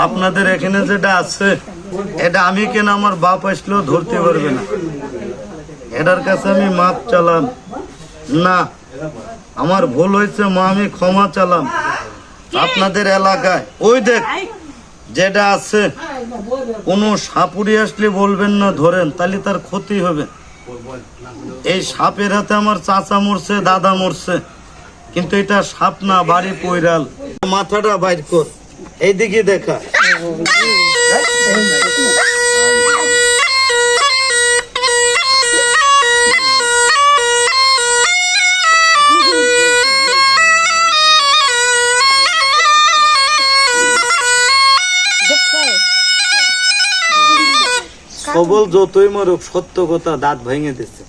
আপনাদের এখানে যেটা আছে এটা আমি কেন আমার বাপ আসলেও ধরতে পারবে না। এটার কাছে আমি মাপ চালাম না, আমার ভুল হয়েছে মা, আমি ক্ষমা চালাম। আপনাদের এলাকায় ওই দেখ যেটা আছে, কোনো সাপুরি আসলে বলবেন না ধরেন, তাহলে তার ক্ষতি হবে। এই সাপের হাতে আমার চাচা মরছে, দাদা মরছে, কিন্তু এটা সাপ না, বাড়ি পৈরাল। মাথাটা বাইর কর, এইদিকে দেখা। সবল যতই মারুক, সত্য কথা দাঁত ভেঙে দিচ্ছে।